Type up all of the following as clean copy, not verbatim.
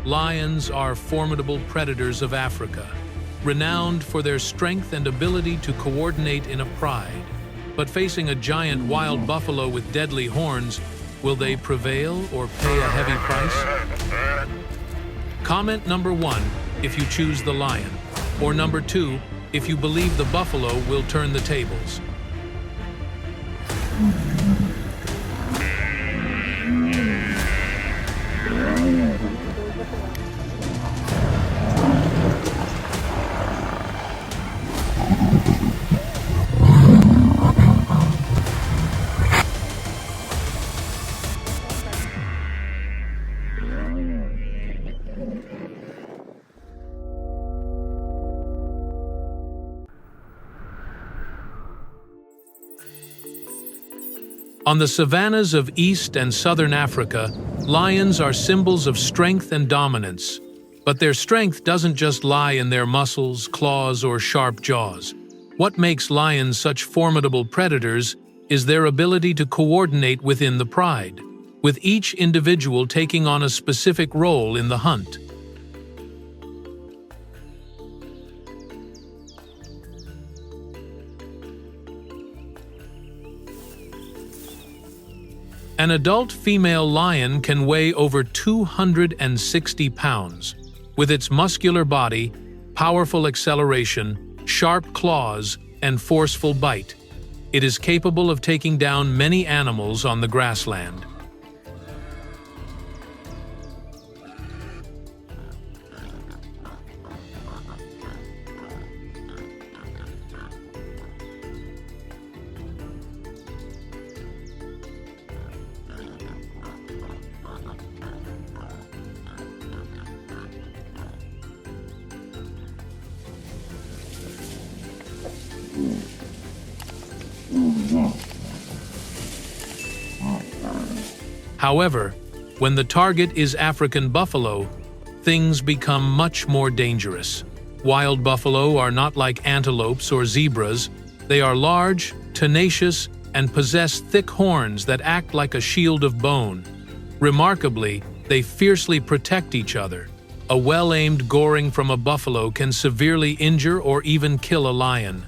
Lions are formidable predators of Africa, renowned for their strength and ability to coordinate in a pride. But facing a giant wild buffalo with deadly horns, will they prevail or pay a heavy price? Comment number 1 if you choose the lion, or number 2 if you believe the buffalo will turn the tables. On the savannas of East and Southern Africa, lions are symbols of strength and dominance. But their strength doesn't just lie in their muscles, claws, or sharp jaws. What makes lions such formidable predators is their ability to coordinate within the pride, with each individual taking on a specific role in the hunt. An adult female lion can weigh over 260 pounds. With its muscular body, powerful acceleration, sharp claws, and forceful bite, it is capable of taking down many animals on the grassland. However, when the target is African buffalo, things become much more dangerous. Wild buffalo are not like antelopes or zebras. They are large, tenacious, and possess thick horns that act like a shield of bone. Remarkably, they fiercely protect each other. A well-aimed goring from a buffalo can severely injure or even kill a lion.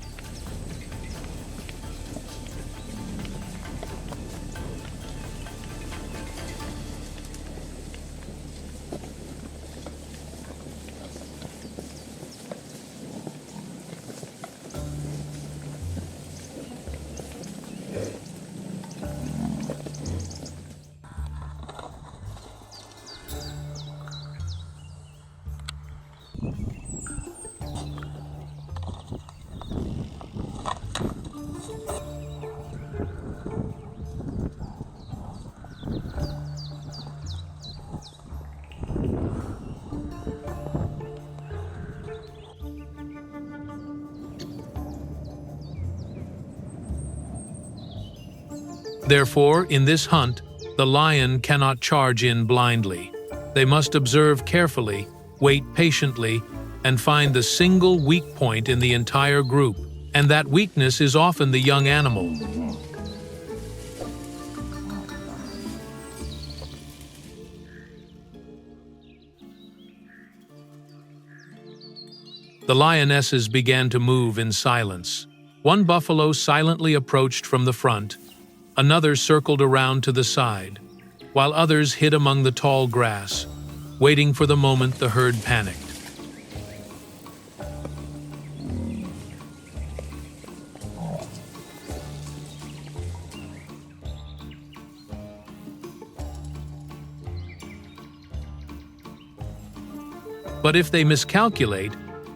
Therefore, in this hunt, the lion cannot charge in blindly. They must observe carefully, wait patiently, and find the single weak point in the entire group, and that weakness is often the young animal. The lionesses began to move in silence. One buffalo silently approached from the front. Another circled around to the side, while others hid among the tall grass, waiting for the moment the herd panicked. But if they miscalculate,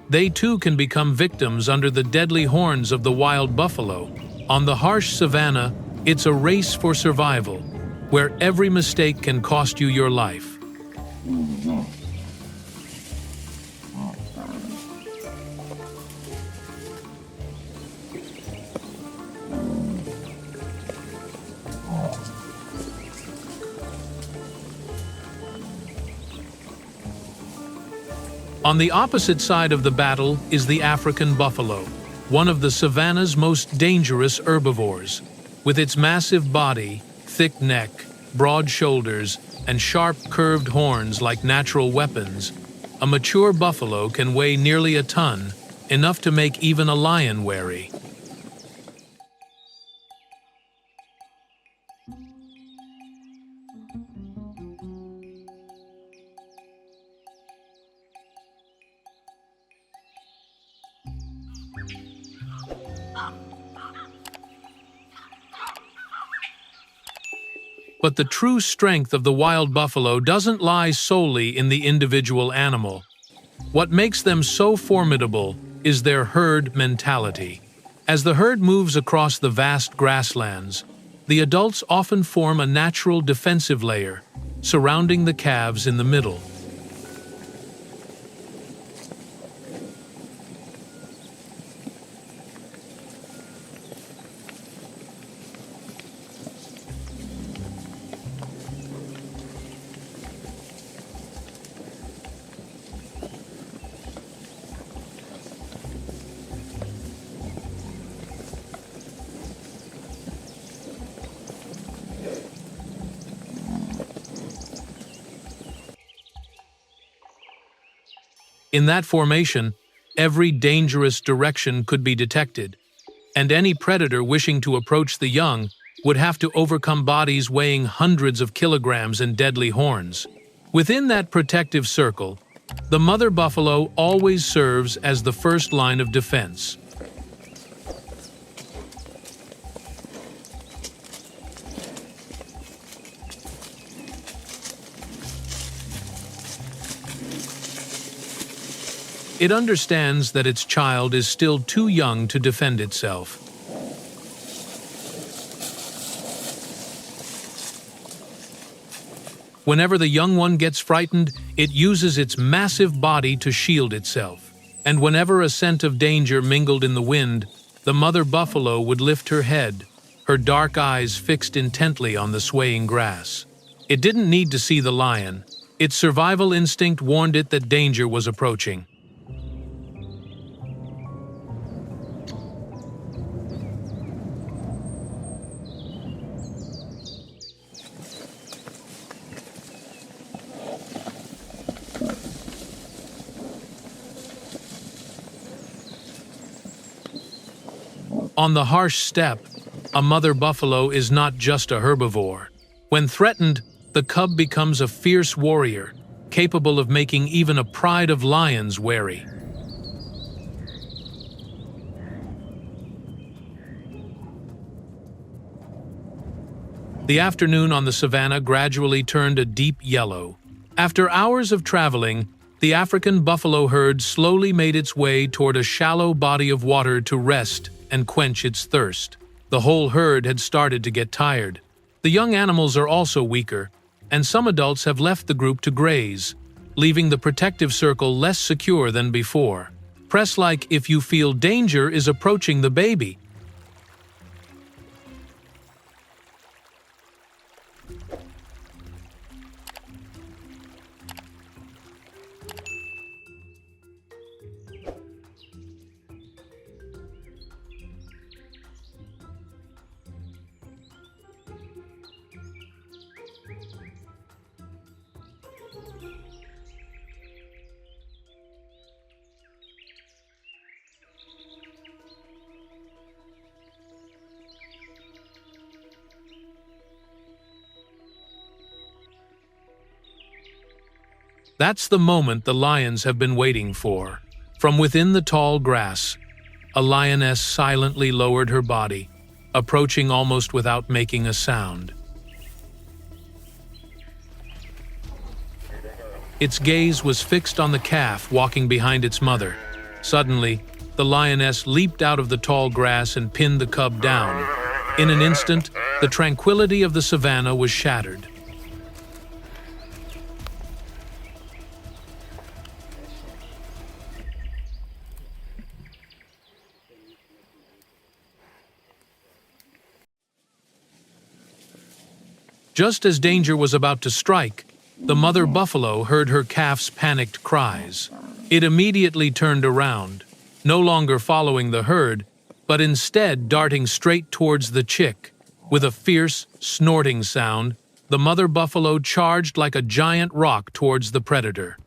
they too can become victims under the deadly horns of the wild buffalo. On the harsh savanna, it's a race for survival, where every mistake can cost you your life. On the opposite side of the battle is the African buffalo, one of the savanna's most dangerous herbivores. With its massive body, thick neck, broad shoulders, and sharp, curved horns like natural weapons, a mature buffalo can weigh nearly a ton, enough to make even a lion wary. But the true strength of the wild buffalo doesn't lie solely in the individual animal. What makes them so formidable is their herd mentality. As the herd moves across the vast grasslands, the adults often form a natural defensive layer, surrounding the calves in the middle. In that formation, every dangerous direction could be detected, and any predator wishing to approach the young would have to overcome bodies weighing hundreds of kilograms and deadly horns. Within that protective circle, the mother buffalo always serves as the first line of defense. It understands that its child is still too young to defend itself. Whenever the young one gets frightened, it uses its massive body to shield itself. And whenever a scent of danger mingled in the wind, the mother buffalo would lift her head, her dark eyes fixed intently on the swaying grass. It didn't need to see the lion. Its survival instinct warned it that danger was approaching. On the harsh steppe, a mother buffalo is not just a herbivore. When threatened, the cub becomes a fierce warrior, capable of making even a pride of lions wary. The afternoon on the savanna gradually turned a deep yellow. After hours of traveling, the African buffalo herd slowly made its way toward a shallow body of water to rest and quench its thirst. The whole herd had started to get tired. The young animals are also weaker, and some adults have left the group to graze, leaving the protective circle less secure than before. Press like if you feel danger is approaching the baby. That's the moment the lions have been waiting for. From within the tall grass, a lioness silently lowered her body, approaching almost without making a sound. Its gaze was fixed on the calf walking behind its mother. Suddenly, the lioness leaped out of the tall grass and pinned the cub down. In an instant, the tranquility of the savanna was shattered. Just as danger was about to strike, the mother buffalo heard her calf's panicked cries. It immediately turned around, no longer following the herd, but instead darting straight towards the chick. With a fierce, snorting sound, the mother buffalo charged like a giant rock towards the predator.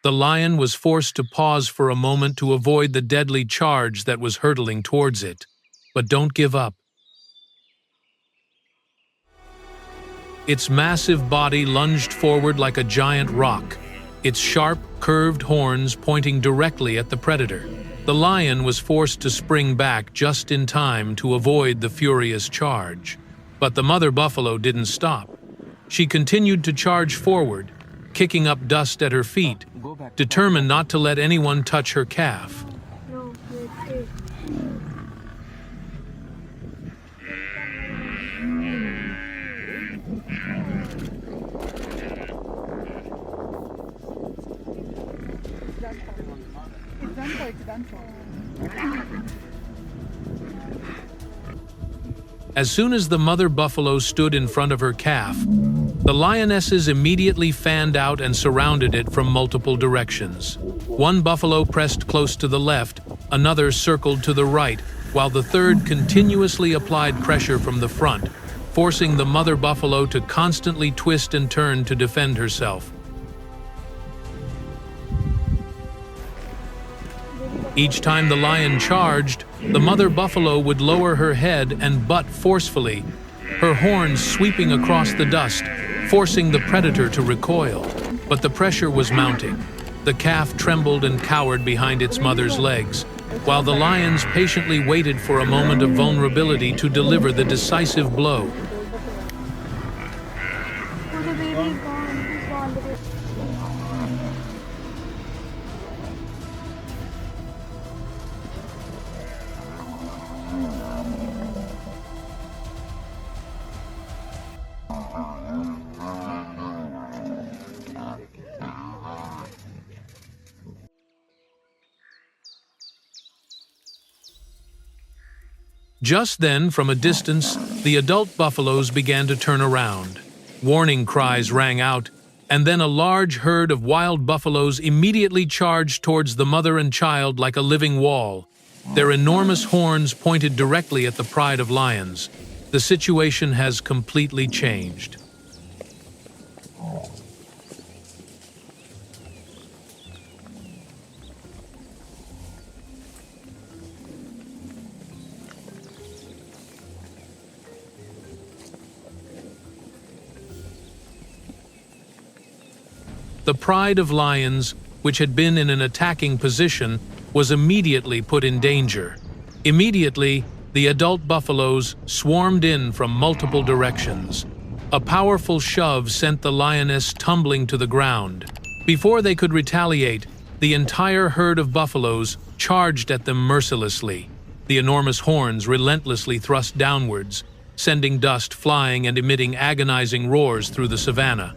The lion was forced to pause for a moment to avoid the deadly charge that was hurtling towards it. But don't give up. Its massive body lunged forward like a giant rock, its sharp, curved horns pointing directly at the predator. The lion was forced to spring back just in time to avoid the furious charge. But the mother buffalo didn't stop. She continued to charge forward, kicking up dust at her feet, determined not to let anyone touch her calf. As soon as the mother buffalo stood in front of her calf, the lionesses immediately fanned out and surrounded it from multiple directions. One buffalo pressed close to the left, another circled to the right, while the third continuously applied pressure from the front, forcing the mother buffalo to constantly twist and turn to defend herself. Each time the lion charged, the mother buffalo would lower her head and butt forcefully, her horns sweeping across the dust, forcing the predator to recoil. But the pressure was mounting. The calf trembled and cowered behind its mother's legs, while the lions patiently waited for a moment of vulnerability to deliver the decisive blow. Just then, from a distance, the adult buffaloes began to turn around. Warning cries rang out, and then a large herd of wild buffaloes immediately charged towards the mother and child like a living wall. Their enormous horns pointed directly at the pride of lions. The situation has completely changed. The pride of lions, which had been in an attacking position, was immediately put in danger. Immediately, the adult buffaloes swarmed in from multiple directions. A powerful shove sent the lioness tumbling to the ground. Before they could retaliate, the entire herd of buffaloes charged at them mercilessly. The enormous horns relentlessly thrust downwards, sending dust flying and emitting agonizing roars through the savanna.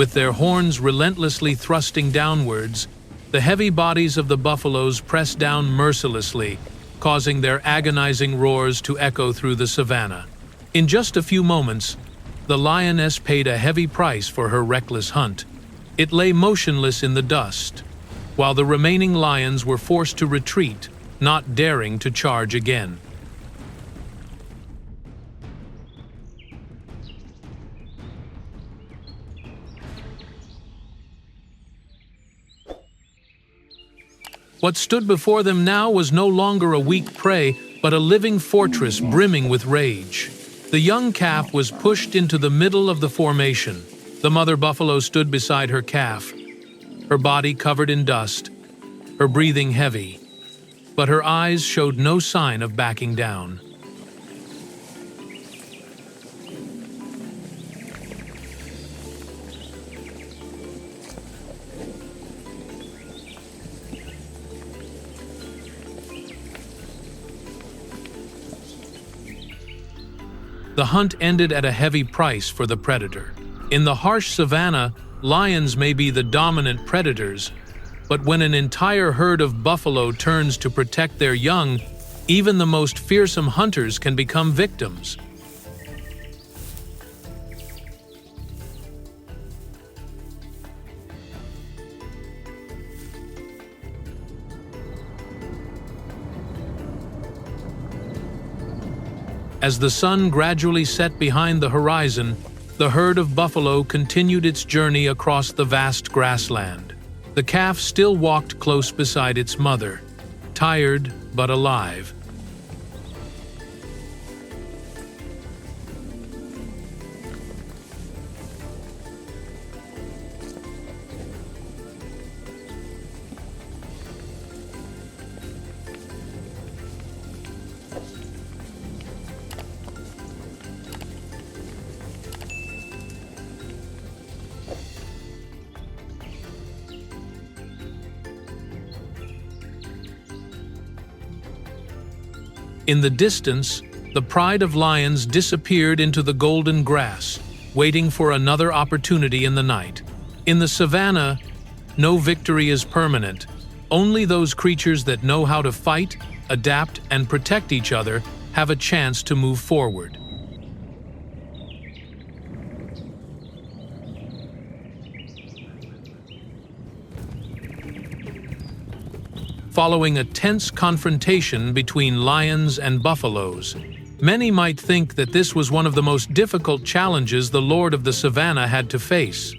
With their horns relentlessly thrusting downwards, the heavy bodies of the buffaloes pressed down mercilessly, causing their agonizing roars to echo through the savanna. In just a few moments, the lioness paid a heavy price for her reckless hunt. It lay motionless in the dust, while the remaining lions were forced to retreat, not daring to charge again. What stood before them now was no longer a weak prey, but a living fortress brimming with rage. The young calf was pushed into the middle of the formation. The mother buffalo stood beside her calf, her body covered in dust, her breathing heavy, but her eyes showed no sign of backing down. The hunt ended at a heavy price for the predator. In the harsh savanna, lions may be the dominant predators, but when an entire herd of buffalo turns to protect their young, even the most fearsome hunters can become victims. As the sun gradually set behind the horizon, the herd of buffalo continued its journey across the vast grassland. The calf still walked close beside its mother, tired but alive. In the distance, the pride of lions disappeared into the golden grass, waiting for another opportunity in the night. In the savanna, no victory is permanent. Only those creatures that know how to fight, adapt, and protect each other have a chance to move forward. Following a tense confrontation between lions and buffaloes, many might think that this was one of the most difficult challenges the Lord of the Savannah had to face.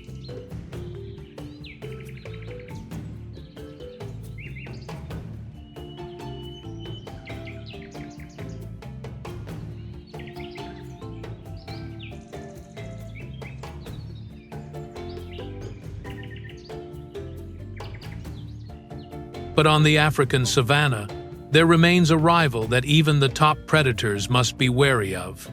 But on the African savanna, there remains a rival that even the top predators must be wary of.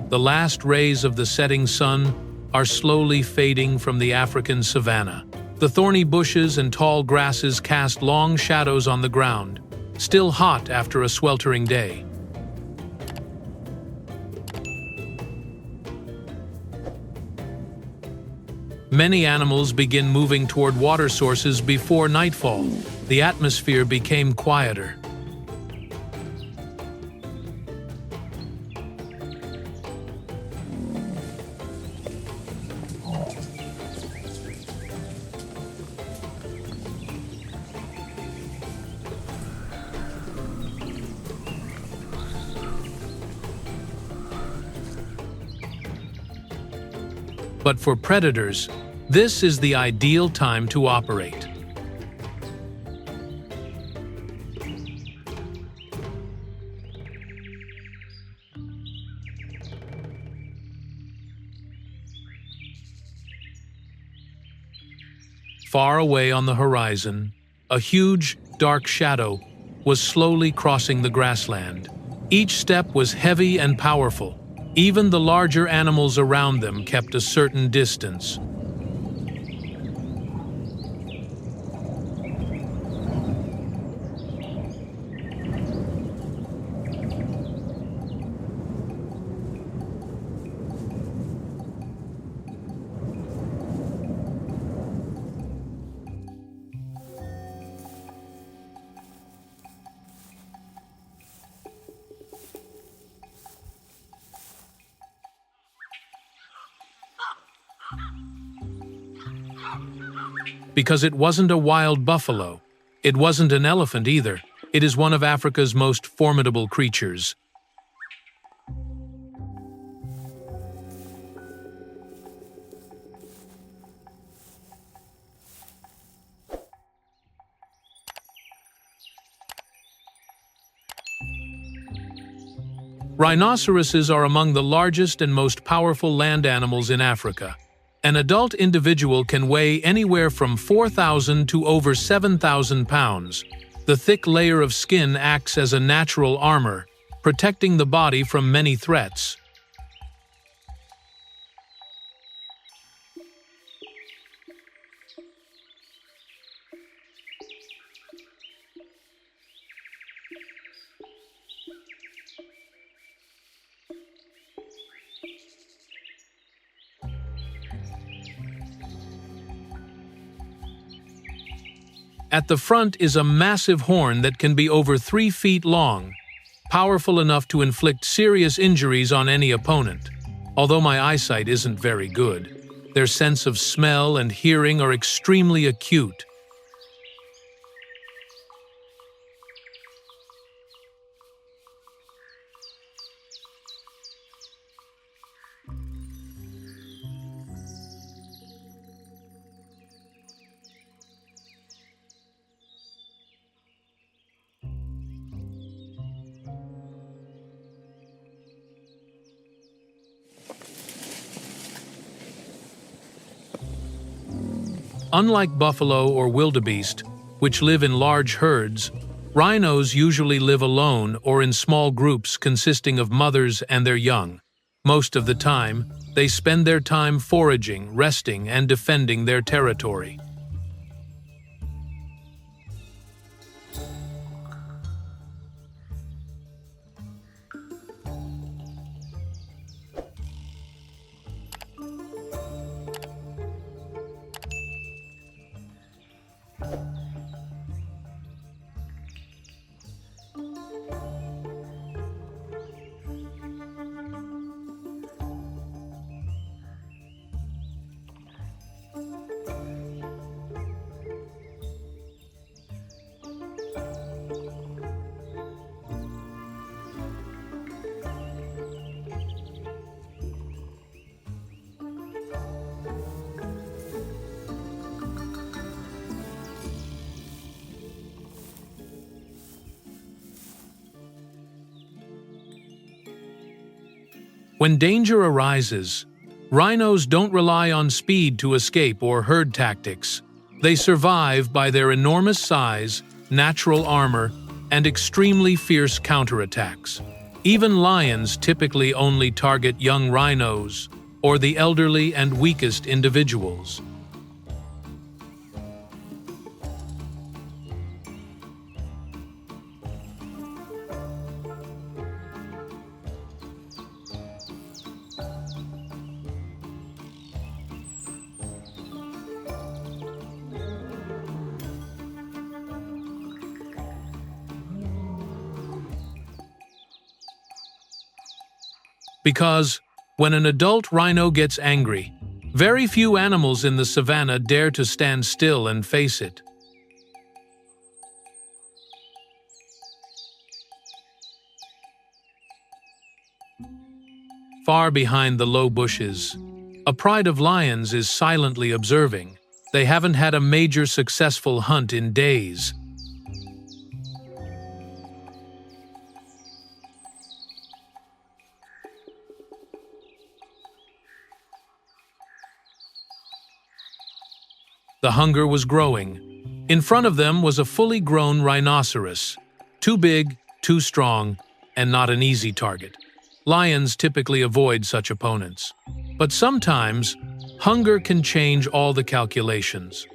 The last rays of the setting sun are slowly fading from the African savanna. The thorny bushes and tall grasses cast long shadows on the ground, still hot after a sweltering day. Many animals begin moving toward water sources before nightfall. The atmosphere became quieter. But for predators, this is the ideal time to operate. Far away on the horizon, a huge, dark shadow was slowly crossing the grassland. Each step was heavy and powerful. Even the larger animals around them kept a certain distance. Because it wasn't a wild buffalo. It wasn't an elephant either. It is one of Africa's most formidable creatures. Rhinoceroses are among the largest and most powerful land animals in Africa. An adult individual can weigh anywhere from 4,000 to over 7,000 pounds. The thick layer of skin acts as a natural armor, protecting the body from many threats. At the front is a massive horn that can be over 3 feet long, powerful enough to inflict serious injuries on any opponent. Although my eyesight isn't very good, their sense of smell and hearing are extremely acute. Unlike buffalo or wildebeest, which live in large herds, rhinos usually live alone or in small groups consisting of mothers and their young. Most of the time, they spend their time foraging, resting, and defending their territory. When danger arises, rhinos don't rely on speed to escape or herd tactics. They survive by their enormous size, natural armor, and extremely fierce counterattacks. Even lions typically only target young rhinos or the elderly and weakest individuals. Because when an adult rhino gets angry, very few animals in the savanna dare to stand still and face it. Far behind the low bushes, a pride of lions is silently observing. They haven't had a major successful hunt in days. The hunger was growing. In front of them was a fully grown rhinoceros, too big, too strong, and not an easy target. Lions typically avoid such opponents. But sometimes, hunger can change all the calculations.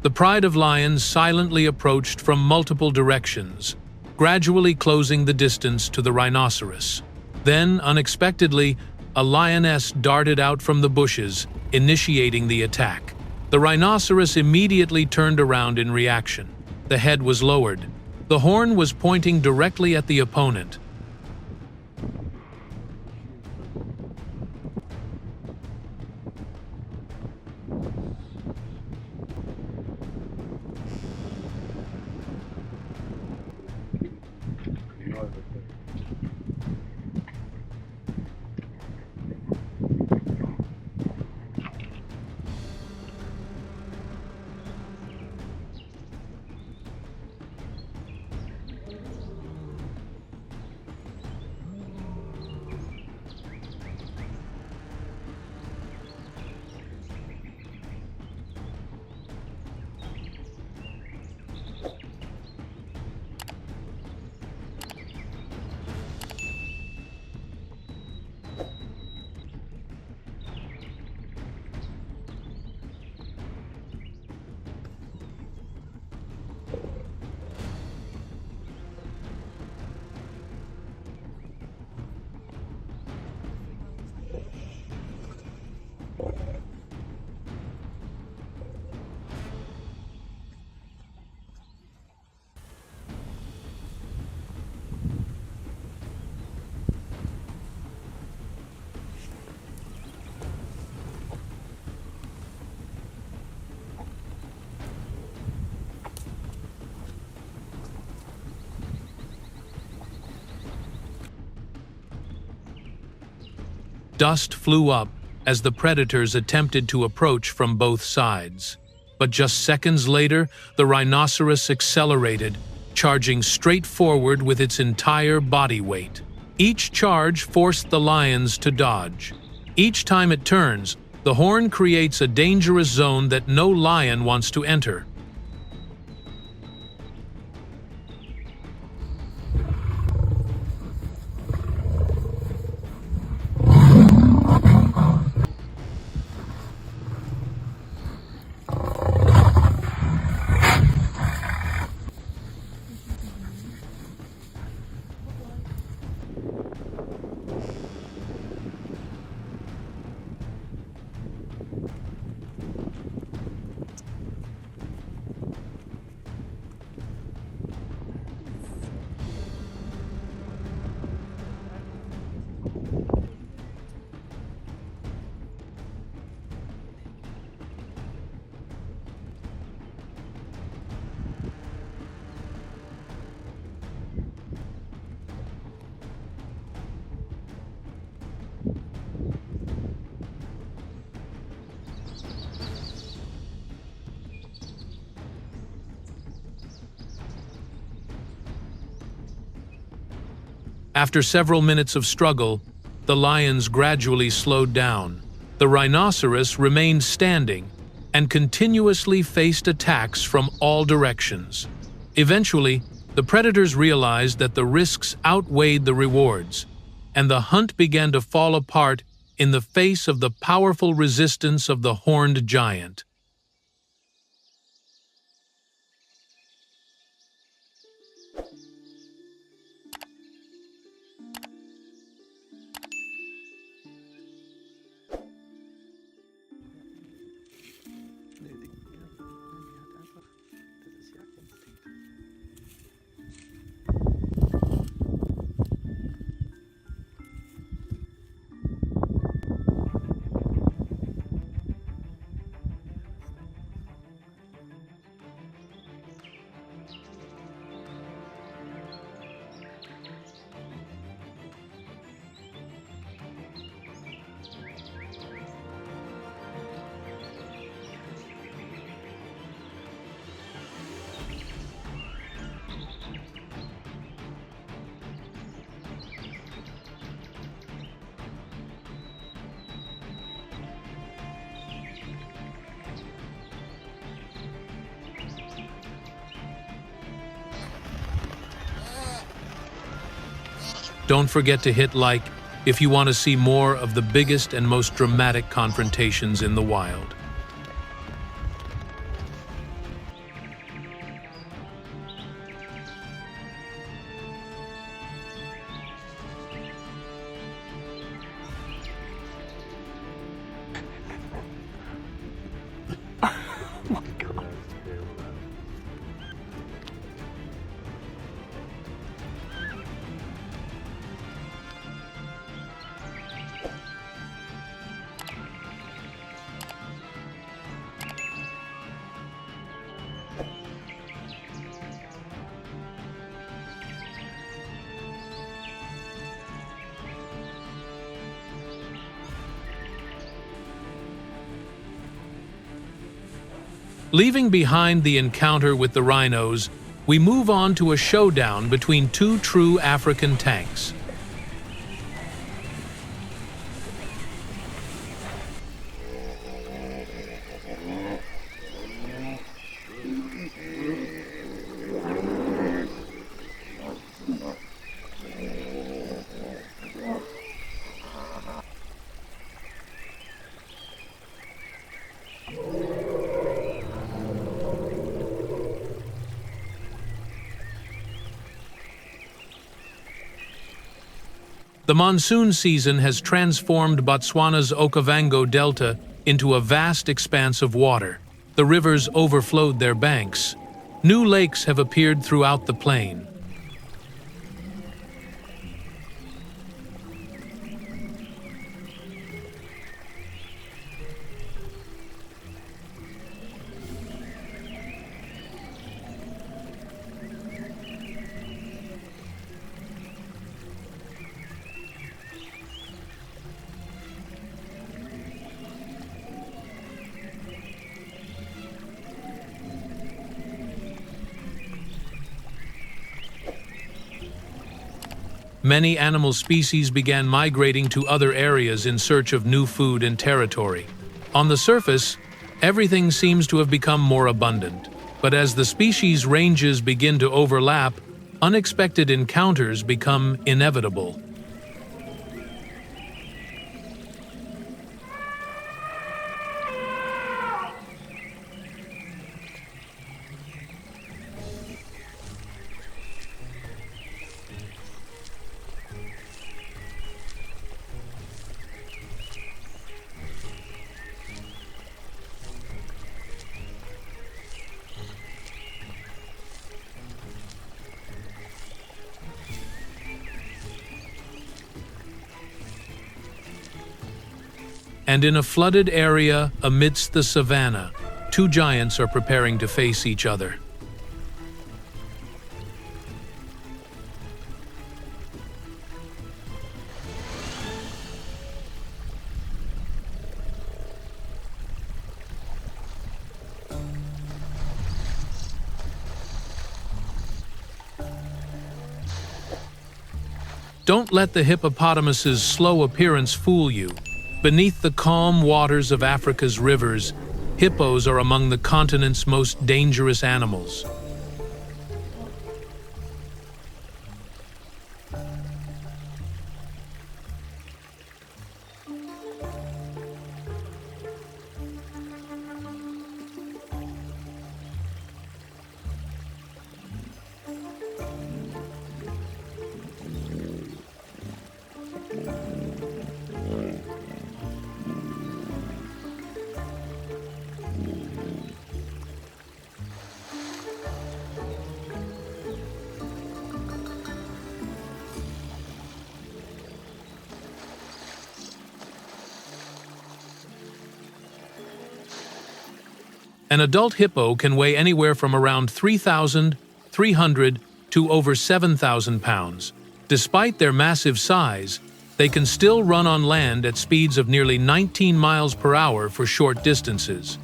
The pride of lions silently approached from multiple directions, gradually closing the distance to the rhinoceros. Then, unexpectedly, a lioness darted out from the bushes, initiating the attack. The rhinoceros immediately turned around in reaction. The head was lowered. The horn was pointing directly at the opponent. Dust flew up as the predators attempted to approach from both sides. But just seconds later, the rhinoceros accelerated, charging straight forward with its entire body weight. Each charge forced the lions to dodge. Each time it turns, the horn creates a dangerous zone that no lion wants to enter. After several minutes of struggle, the lions gradually slowed down. The rhinoceros remained standing and continuously faced attacks from all directions. Eventually, the predators realized that the risks outweighed the rewards, and the hunt began to fall apart in the face of the powerful resistance of the horned giant. Don't forget to hit like if you want to see more of the biggest and most dramatic confrontations in the wild. Leaving behind the encounter with the rhinos, we move on to a showdown between two true African tanks. The monsoon season has transformed Botswana's Okavango Delta into a vast expanse of water. The rivers overflowed their banks. New lakes have appeared throughout the plain. Many animal species began migrating to other areas in search of new food and territory. On the surface, everything seems to have become more abundant, but as the species ranges begin to overlap, unexpected encounters become inevitable. And in a flooded area amidst the savanna, two giants are preparing to face each other. Don't let the hippopotamus's slow appearance fool you. Beneath the calm waters of Africa's rivers, hippos are among the continent's most dangerous animals. An adult hippo can weigh anywhere from around 3,300 to over 7,000 pounds. Despite their massive size, they can still run on land at speeds of nearly 19 miles per hour for short distances.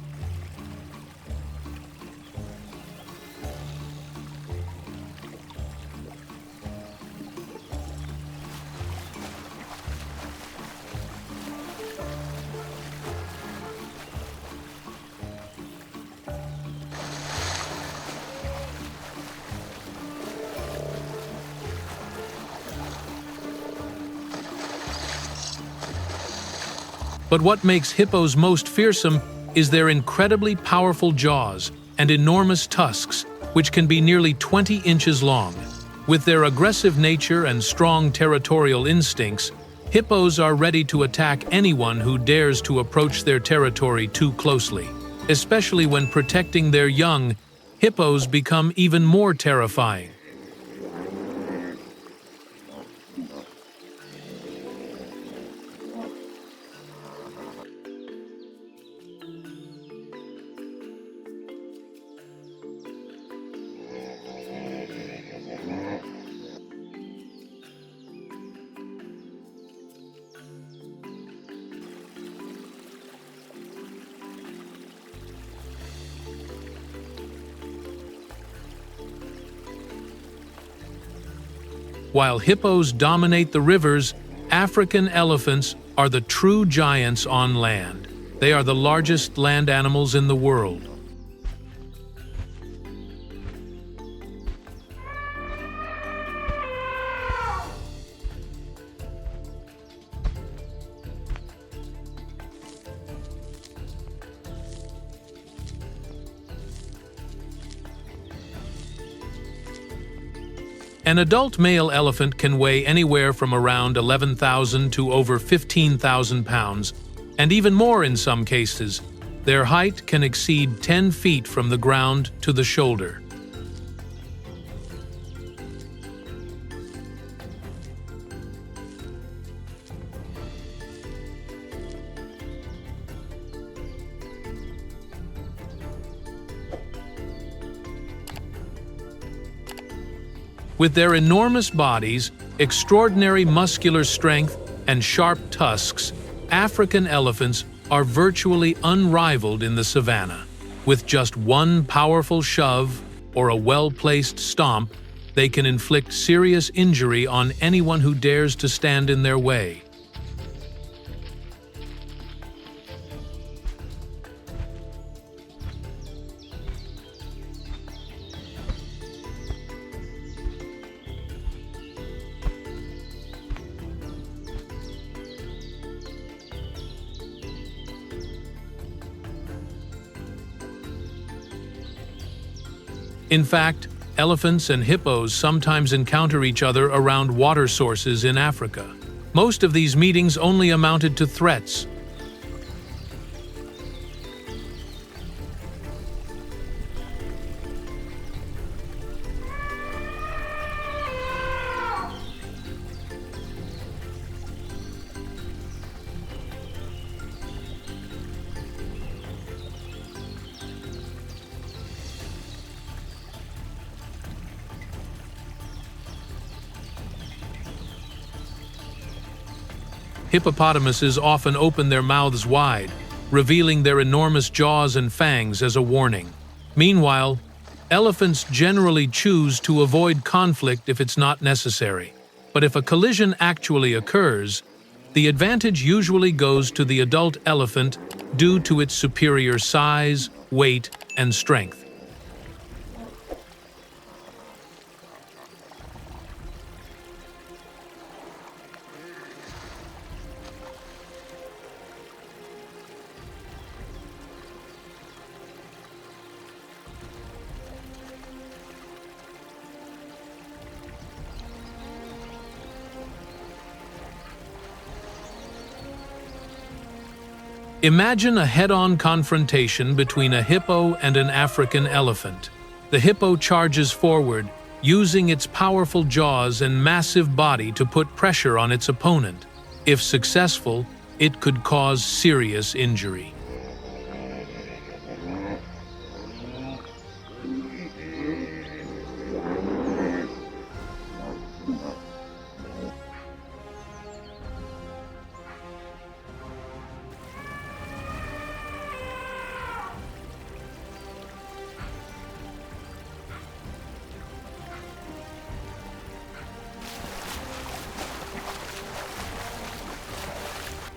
But what makes hippos most fearsome is their incredibly powerful jaws and enormous tusks, which can be nearly 20 inches long. With their aggressive nature and strong territorial instincts, hippos are ready to attack anyone who dares to approach their territory too closely. Especially when protecting their young, hippos become even more terrifying. While hippos dominate the rivers, African elephants are the true giants on land. They are the largest land animals in the world. An adult male elephant can weigh anywhere from around 11,000 to over 15,000 pounds, and even more in some cases. Their height can exceed 10 feet from the ground to the shoulder. With their enormous bodies, extraordinary muscular strength, and sharp tusks, African elephants are virtually unrivaled in the savanna. With just one powerful shove or a well-placed stomp, they can inflict serious injury on anyone who dares to stand in their way. In fact, elephants and hippos sometimes encounter each other around water sources in Africa. Most of these meetings only amounted to threats. Hippopotamuses often open their mouths wide, revealing their enormous jaws and fangs as a warning. Meanwhile, elephants generally choose to avoid conflict if it's not necessary. But if a collision actually occurs, the advantage usually goes to the adult elephant due to its superior size, weight, and strength. Imagine a head-on confrontation between a hippo and an African elephant. The hippo charges forward, using its powerful jaws and massive body to put pressure on its opponent. If successful, it could cause serious injury.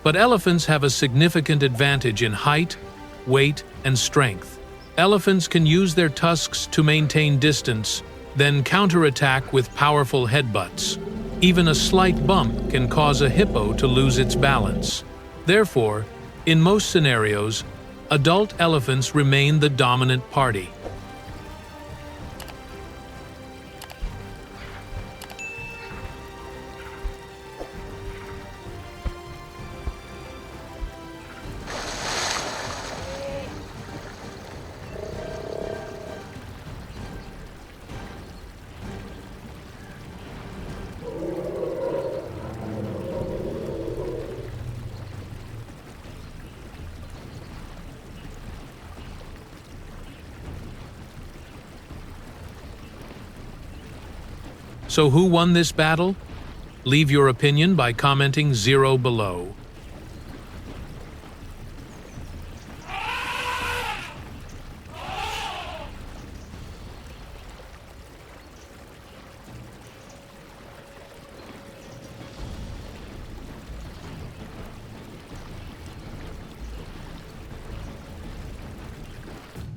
But elephants have a significant advantage in height, weight, and strength. Elephants can use their tusks to maintain distance, then counterattack with powerful headbutts. Even a slight bump can cause a hippo to lose its balance. Therefore, in most scenarios, adult elephants remain the dominant party. So who won this battle? Leave your opinion by commenting 0 below.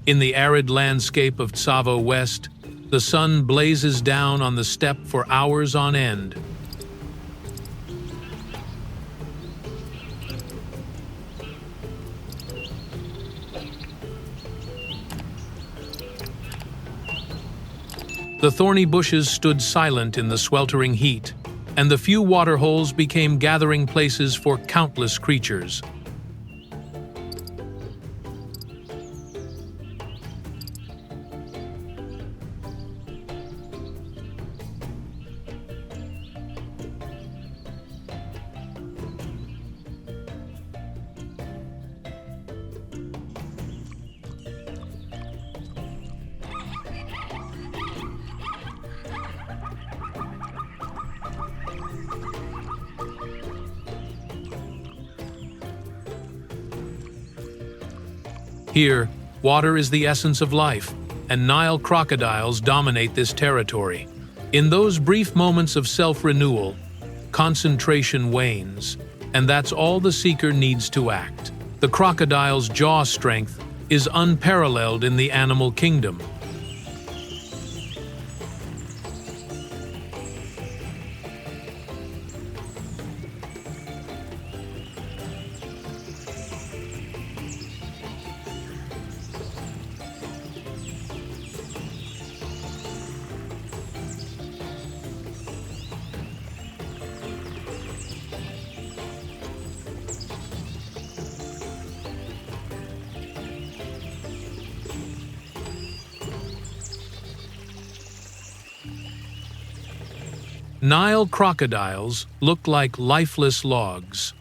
In the arid landscape of Tsavo West, the sun blazes down on the steppe for hours on end. The thorny bushes stood silent in the sweltering heat, and the few waterholes became gathering places for countless creatures. Here, water is the essence of life, and Nile crocodiles dominate this territory. In those brief moments of self-renewal, concentration wanes, and that's all the seeker needs to act. The crocodile's jaw strength is unparalleled in the animal kingdom. Nile crocodiles look like lifeless logs.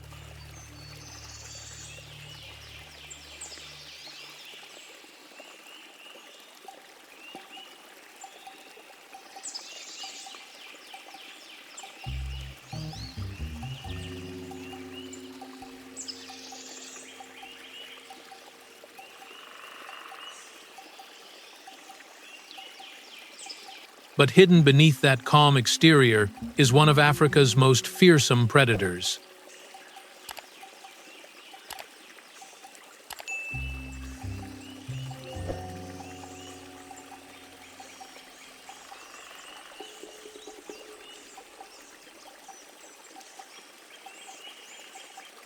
But hidden beneath that calm exterior is one of Africa's most fearsome predators.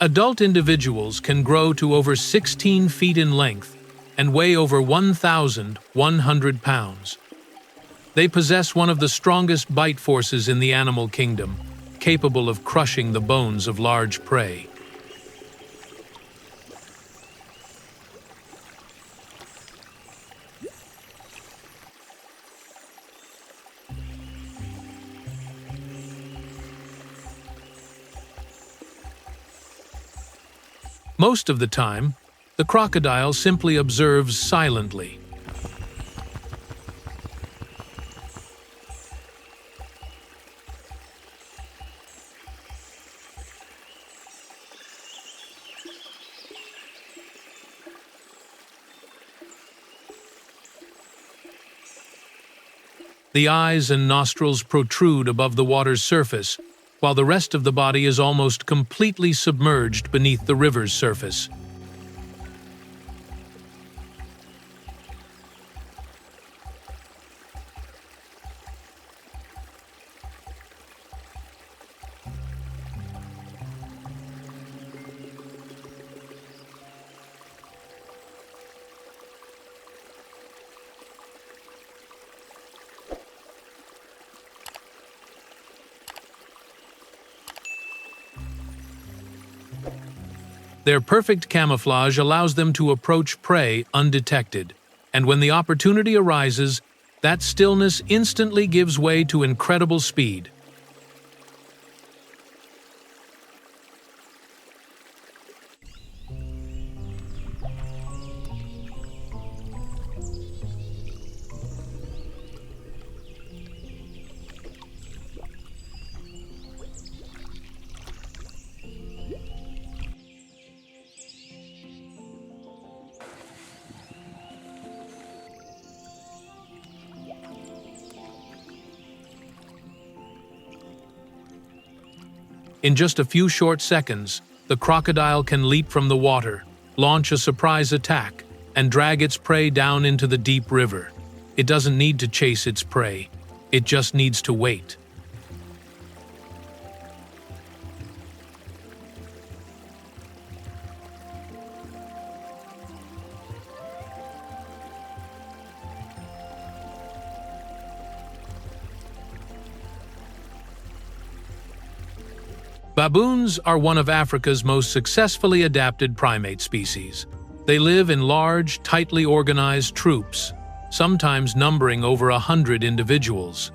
Adult individuals can grow to over 16 feet in length and weigh over 1,100 pounds. They possess one of the strongest bite forces in the animal kingdom, capable of crushing the bones of large prey. Most of the time, the crocodile simply observes silently. The eyes and nostrils protrude above the water's surface, while the rest of the body is almost completely submerged beneath the river's surface. Their perfect camouflage allows them to approach prey undetected, and when the opportunity arises, that stillness instantly gives way to incredible speed. In just a few short seconds, the crocodile can leap from the water, launch a surprise attack, and drag its prey down into the deep river. It doesn't need to chase its prey. It just needs to wait. Baboons are one of Africa's most successfully adapted primate species. They live in large, tightly organized troops, sometimes numbering over 100 individuals.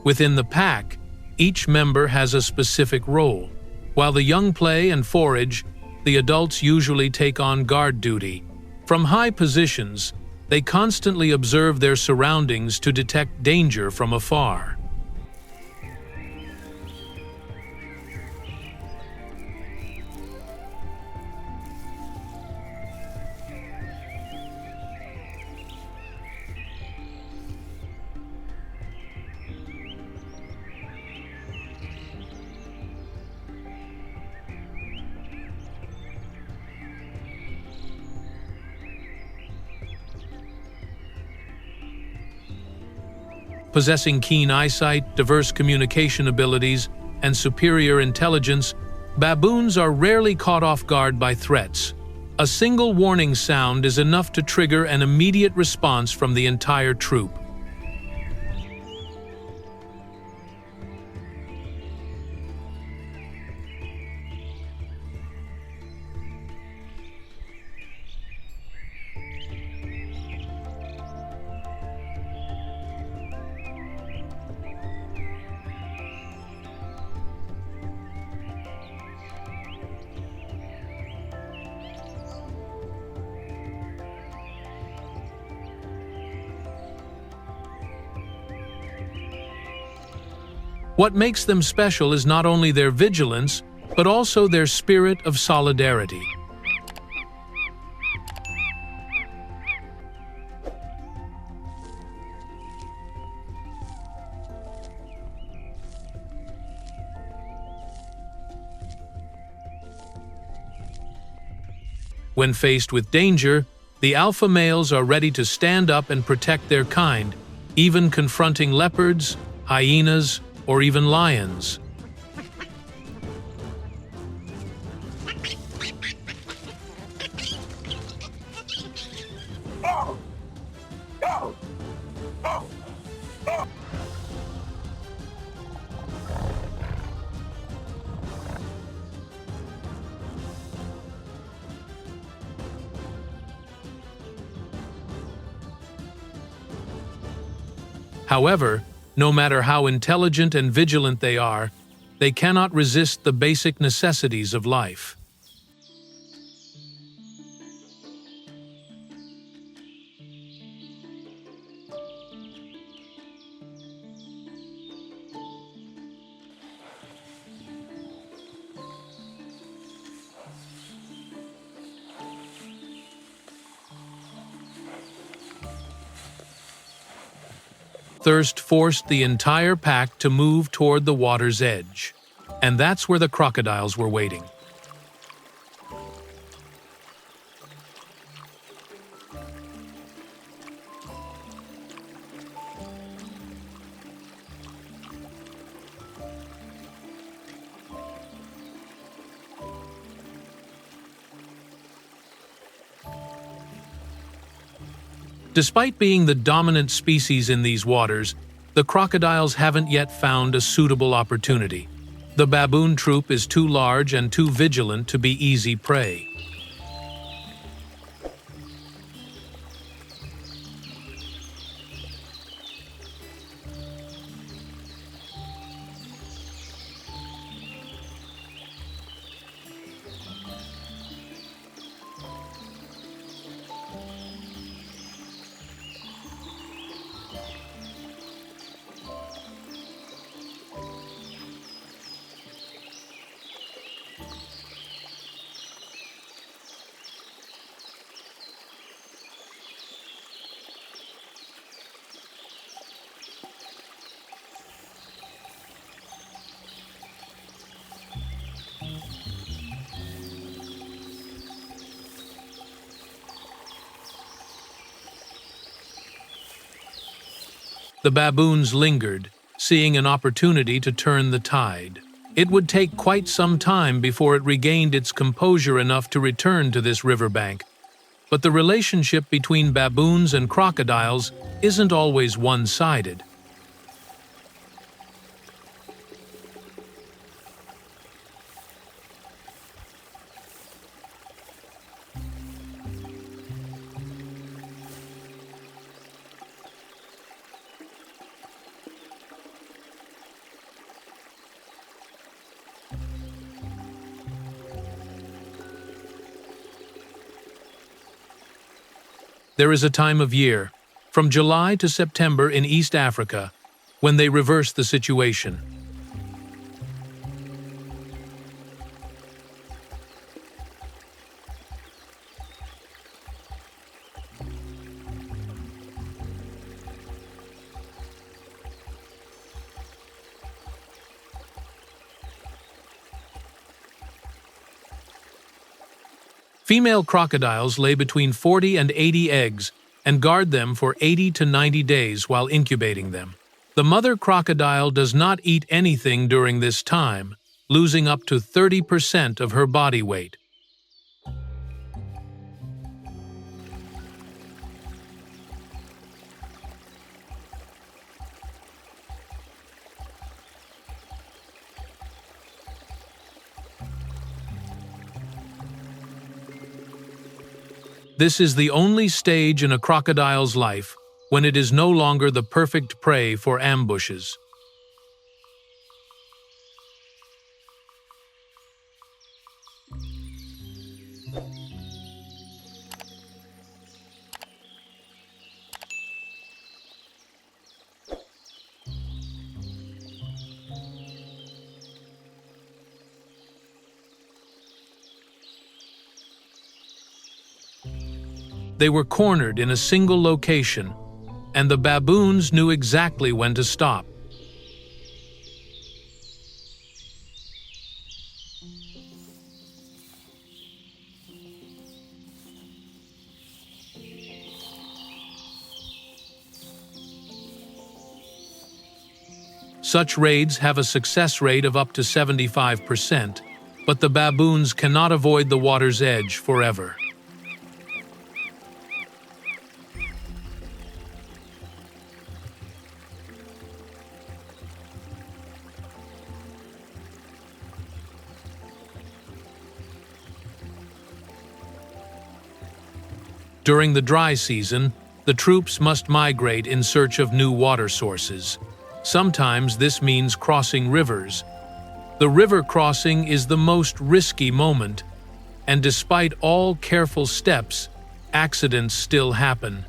Within the pack, each member has a specific role. While the young play and forage, the adults usually take on guard duty. From high positions, they constantly observe their surroundings to detect danger from afar. Possessing keen eyesight, diverse communication abilities, and superior intelligence, baboons are rarely caught off guard by threats. A single warning sound is enough to trigger an immediate response from the entire troop. What makes them special is not only their vigilance, but also their spirit of solidarity. When faced with danger, the alpha males are ready to stand up and protect their kind, even confronting leopards, hyenas, or even lions. However, no matter how intelligent and vigilant they are, they cannot resist the basic necessities of life. Thirst forced the entire pack to move toward the water's edge, and that's where the crocodiles were waiting. Despite being the dominant species in these waters, the crocodiles haven't yet found a suitable opportunity. The baboon troop is too large and too vigilant to be easy prey. The baboons lingered, seeing an opportunity to turn the tide. It would take quite some time before it regained its composure enough to return to this riverbank. But the relationship between baboons and crocodiles isn't always one-sided. There is a time of year, from July to September in East Africa, when they reverse the situation. Female crocodiles lay between 40 and 80 eggs and guard them for 80 to 90 days while incubating them. The mother crocodile does not eat anything during this time, losing up to 30% of her body weight. This is the only stage in a crocodile's life when it is no longer the perfect prey for ambushes. They were cornered in a single location, and the baboons knew exactly when to stop. Such raids have a success rate of up to 75%, but the baboons cannot avoid the water's edge forever. During the dry season, the troops must migrate in search of new water sources. Sometimes this means crossing rivers. The river crossing is the most risky moment, and despite all careful steps, accidents still happen.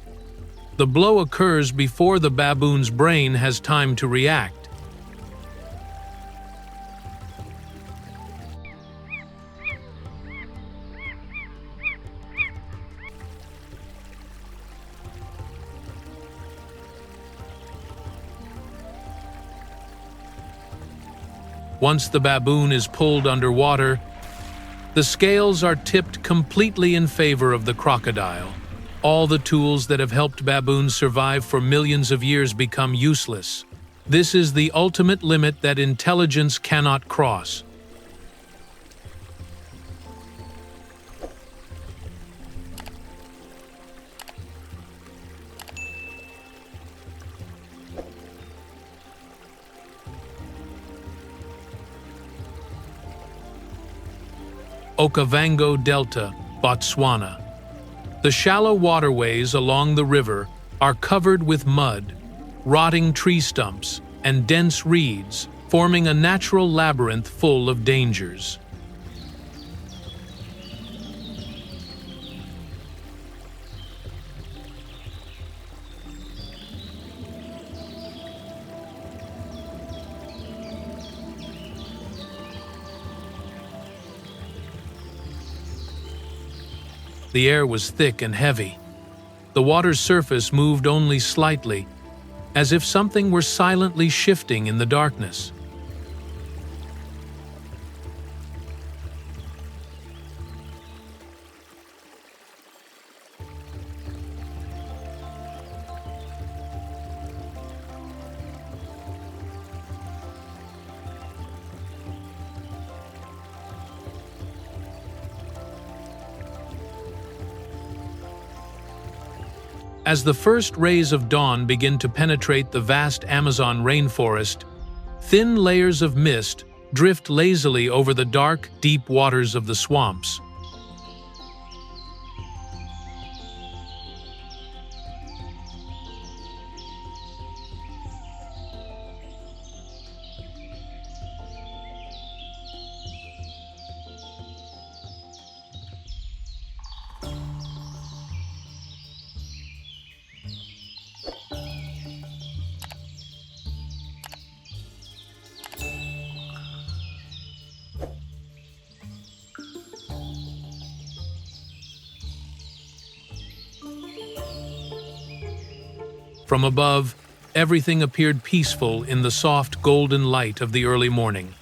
The blow occurs before the baboon's brain has time to react. Once the baboon is pulled underwater, the scales are tipped completely in favor of the crocodile. All the tools that have helped baboons survive for millions of years become useless. This is the ultimate limit that intelligence cannot cross. Okavango Delta, Botswana. The shallow waterways along the river are covered with mud, rotting tree stumps, and dense reeds, forming a natural labyrinth full of dangers. The air was thick and heavy. The water's surface moved only slightly, as if something were silently shifting in the darkness. As the first rays of dawn begin to penetrate the vast Amazon rainforest, thin layers of mist drift lazily over the dark, deep waters of the swamps. From above, everything appeared peaceful in the soft golden light of the early morning.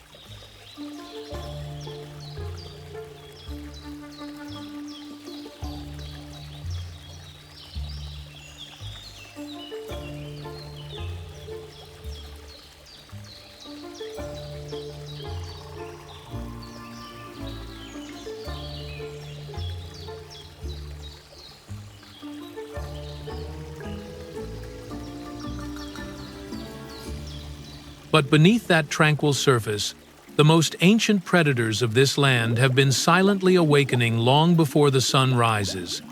But beneath that tranquil surface, the most ancient predators of this land have been silently awakening long before the sun rises.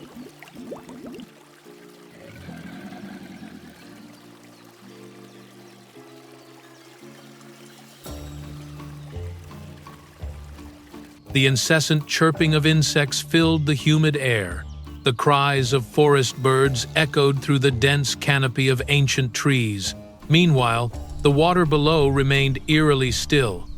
The incessant chirping of insects filled the humid air. The cries of forest birds echoed through the dense canopy of ancient trees. Meanwhile, the water below remained eerily still.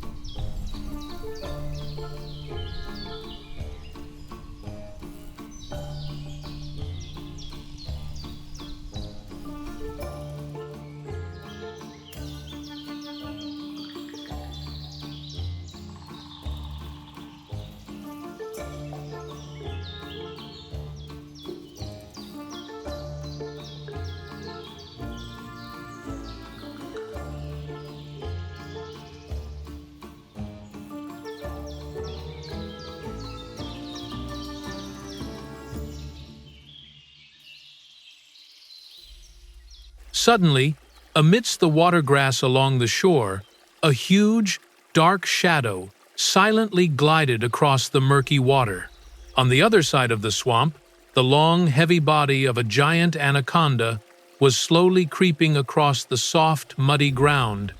Suddenly, amidst the water grass along the shore, a huge, dark shadow silently glided across the murky water. On the other side of the swamp, the long, heavy body of a giant anaconda was slowly creeping across the soft, muddy ground,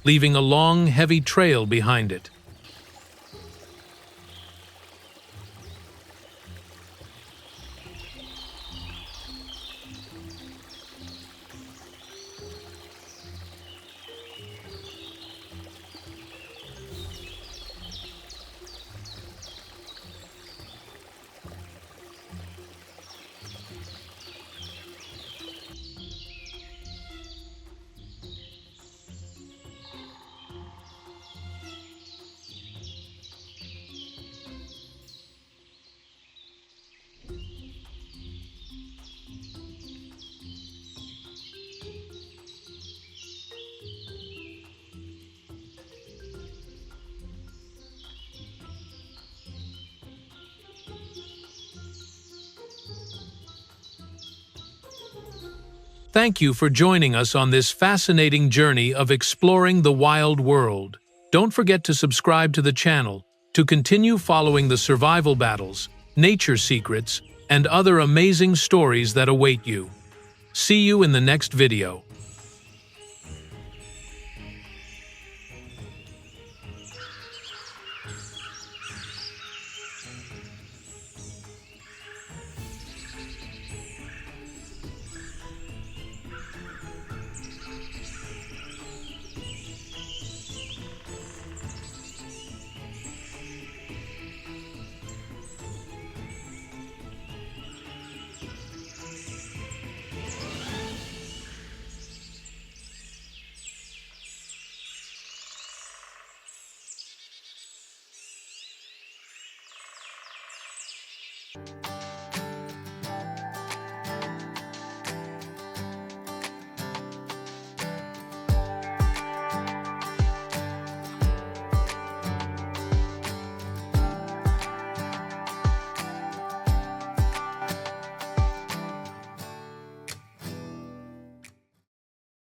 leaving a long, heavy trail behind it. Thank you for joining us on this fascinating journey of exploring the wild world. Don't forget to subscribe to the channel to continue following the survival battles, nature secrets, and other amazing stories that await you. See you in the next video.